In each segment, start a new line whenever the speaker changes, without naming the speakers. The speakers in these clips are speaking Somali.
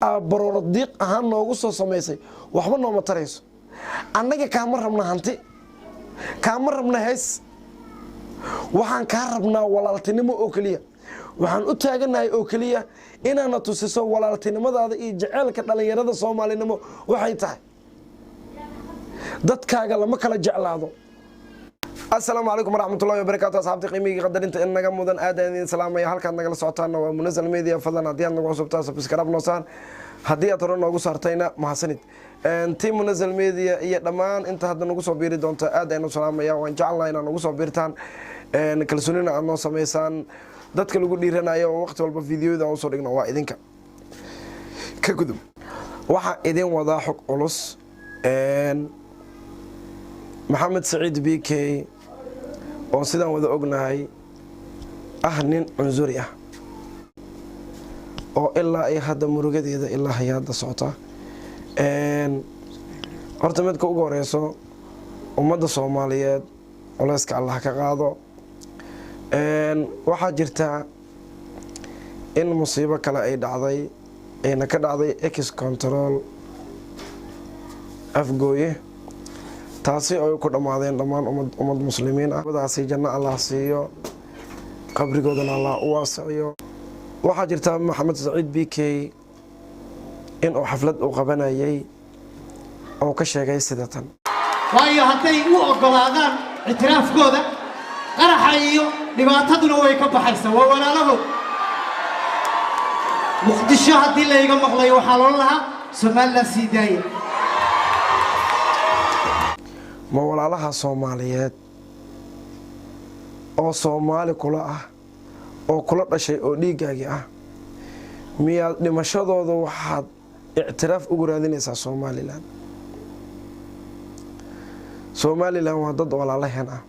baroor diiq ahaan noogu soo sameysay waxba nooma tarayso annaga kaama rabna hanti kaama rabna hees waxaan ka rabnaa walaaltinimo oo kaliya waxaan u taaganahay oo kaliya inaana tusiso walaaltinimadaada iyo jaceelka dhalinyarada Soomaalinimo waxay tahay dadkaaga lama kala jeclaado. السلام عليكم ورحمة الله وبركاته أصحابتي قيمي قدرت إن نجم مدن آدم سلام يا هالك نجل صوتنا ومنزل ميديا فضلنا هدية نجوا صوتنا سبسكرايب نصان هدية ترى نجوا صارتينا مع سند تيم منزل ميديا يا دمان أنت هذا نجوا صبير دونت آدم سلام يا وإن شاء الله إن نجوا صبيرتان نكل سنين عن نص ميسان دت كل جود ليرنا يا وقت والبفيديو ده وصورنا وايدينك كقدم واحد إيدين وضاحك أولس محمد سعيد بيكي oo sidaan wada ognahay nin cunzuri ah oo ilaa ay hadda murugadeeda ilaa hay'adda socota horta midka ugu horeyso ummadda Soomaaliyeed culayska Allah ka qaado waxa jirta in musiibo kale ay dhacday ka dhacday ex control afgooye taasi oo ku dhamaadeen dhamaan ummad muslimiin ah wadaasi janna Allah siiyo qabrigoodana Allah u waasiyo waxa jirta Maxamed Saciid Bikey in uu xaflad u qabanayay oo ka sheegay sidatan
waayo haday u ogolaadaan itiraafkooda qaraxa iyo dhibaataduna way ka baxaysaa waa walaalahood Muqdisho hadii la iga maqlay waxa loo lahaa Soomaaliland sidaaya
ma walaalaha Soomaaliyeed oo Soomaali kula ah oo kula dhashay oo dhiigaaga ah miyaad dhimashadooda waxaad i'tiraaf ugu raadinaysaa Soomaaliland waa dad walaalaheena ah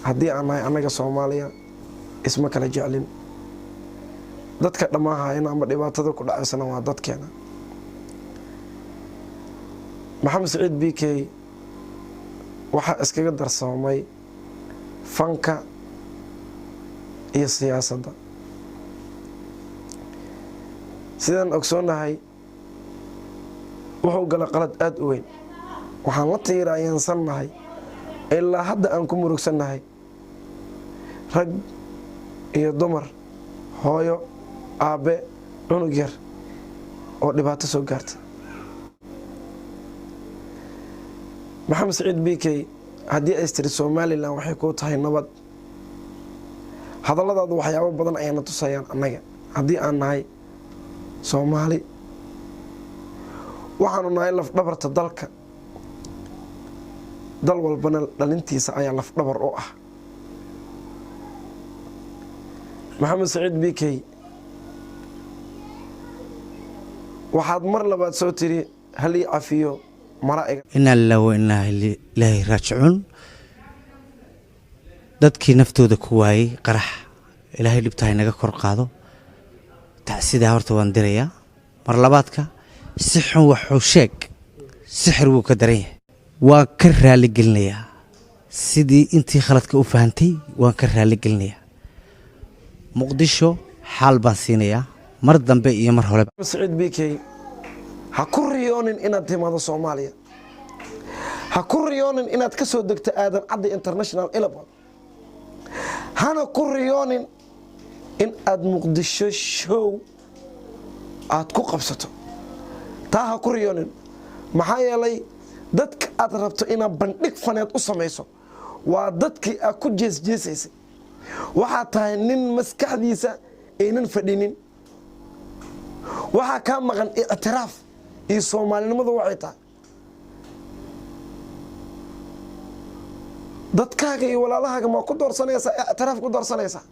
haddii aan nahay anaga Soomaaliya isma kala jeclin dadka dhammaahayna ama dhibaatada ku dhacaysana waa dadkeena Maxamed Saciid Bikey waxa iskaga darsoomay fanka iyo siyaasadda sidaan ogsoonahay wuxuu galay qalad aad u weyn waxaan la tiiraayeensannahay ilaa hadda aan ku murugsannahay rag iyo dumar hooyo aabe cunug yar oo dhibaato soo gaartay Maxamed Saciid Bikey hadii ay istiri Soomaaliland waxay ku tahay nabad hadalladaadu waxyaabo badan ayna tusayaan anaga hadii aan nahay Soomaali waxaanu nahay laf dhabarta dalka dal walbana dhalintiisa ayaa laf dhabar u ah Maxamed Saciid Bikey waxaad mar labaad soo tiri hal ii cafiyo
إن الله وإنا إليه راجعون dadkii naftooda ku waayay qarax ilaahay dhibtahay naga kor qaado taasida horta waan direeyaa mar labaadka si xun wuxuu sheeg sixir wuu ka daran yahay waan ka raali gelinayaa sidii intii khaladka u fahantay waan ka raali gelinayaa Muqdisho xal baan siinayaa mar dambe iyo mar hore
Saciid Bikey ha ku riyoonin inaad timaado Soomaaliya ha ku riyoonin inaad ka soo degto aadan cadde international airport hana ku riyoonin in aad Muqdisho show aad ku qabsato taa ha ku riyoonin maxaa yeelay dadka aad rabto inaad bandhig faneed u samayso waa dadkii aad ku jeesjeesaysay waxaa tahay nin maskaxdiisa aynan fadhinin waxaa ka maqan i'tiraaf iyo Soomaalinimadu waxay tahay dadkaaga iyo walaalahaaga ma ku doorsanaysaa i'tiraaf ku doorsanaysaa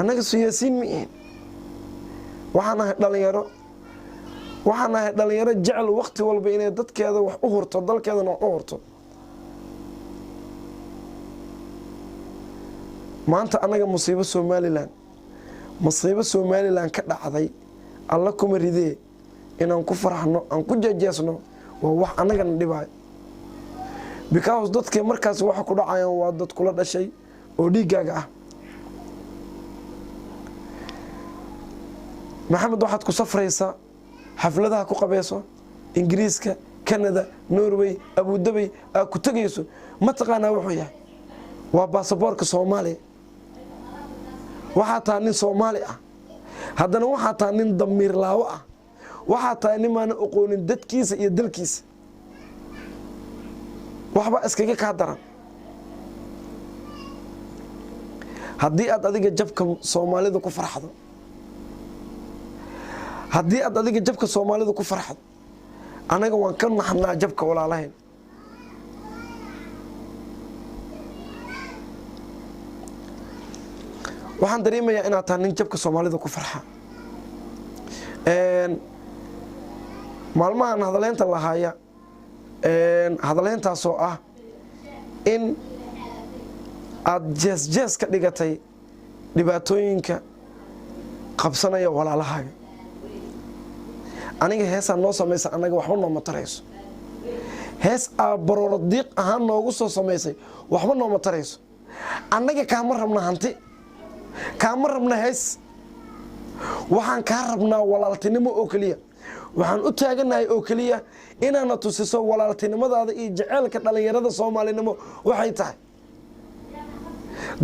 anaga siyaasiin miin waxaan nahay dhalinyaro jecel waqti walba inay dadkeeda wax u hurto dalkeedana wax u hurto maanta anaga musiibo Somaliland ka dhacday alla kuma ridee inaan ku farxno aan ku jeejeesno waa wax anaga dhibay because dadka markaas waxa ku dhacayaan waa dad kula dhashay oo dhiigaaga ah maxamed waxaad ku safraysaa xafladaha ku qabayso ingiriiska Canada Norway Abu Dhabi aad ku tagayso ma taqaanaa wuxuu yahay waa baasaboorka Soomaaliya waxaa taa nin Soomaali ah haddana waxaa taa nin damiir laawo ah waxaa taa nin maan aqoonin dadkiisa iyo dalkiisa waxba iskaga ka daran haddii aad adiga jabka Soomaalida ku farxdo haddii aad adiga jabka Soomaalida ku farxdo anaga waan ka naxnaa jabka walaalahayn waxaan dareemayaa inaad tahay nin jabka Soomaalida ku farxa maalmahan hadaleynta lahaaya hadaleyntaasoo ah in aad jees ka dhigatay dhibaatooyinka qabsanaya walaalahaaga aniga heesaan noo samaysa anaga waxba nooma tarayso hees aa barooro diiq ahaan noogu soo samaysay waxba nooma tarayso annaga kaama rabna hanti kaama rabna hees waxaan kaa rabnaa walaaltinimo oo keliya waxaan u taaganahay oo keliya inaana tusiso walaaltinimadaada iyo jaceylka dhalinyarada Soomaalinimo waxay tahay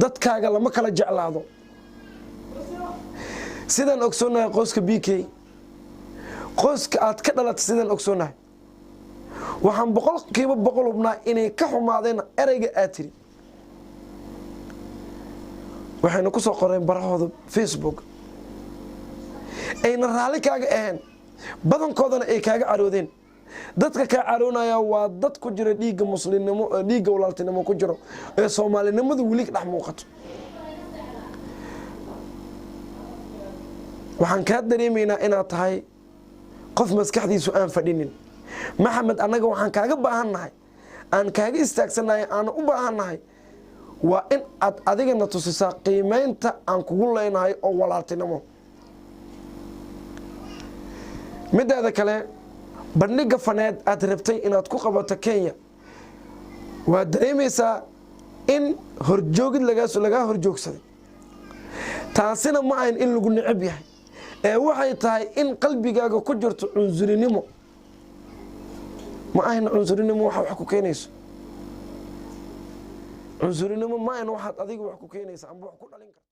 dadkaaga lama kala jeclaado sidaan ogsoonahay qoyska BK qoyska aad ka dhalatay sidaan ogsoonahay waxaan 100% hubnaa inay ka xumaadeen ereyga aad tiri waxayna ku soo qoreen barahooda Facebook ayna raali kaaga ahayn badankoodana ay kaaga caroodeen dadka ka caroonaya waa dad ku jira dhiiga muslimnimo dhiiga walaaltinimo ku jiro ee Soomaalinimadu wali dhex muuqato waxaan ka dareemeynaa inaad tahay qof maskaxdiisu aan fadhinin maxamed anaga waxaan kaaga baahannahay aan kaaga istaagsanahay aan u baahannahay waa in aad adigana tusisaa qiimeynta aan kugu leenahay oo walaaltinimo midaada kale bandhiga faneed aad rabtay inaad ku qabato Kenya waa dareemaysaa in horjoogid laga horjoogsaday taasina ma ahan in lagu neceb yahay ee waxay tahay in qalbigaaga ku jirto cunsurinimo ma ahan cunsurinimo wax ku keenayso cunsurinimo ma ahan waxaad adiga wax ku keenaysa amba wax ku dhalin karto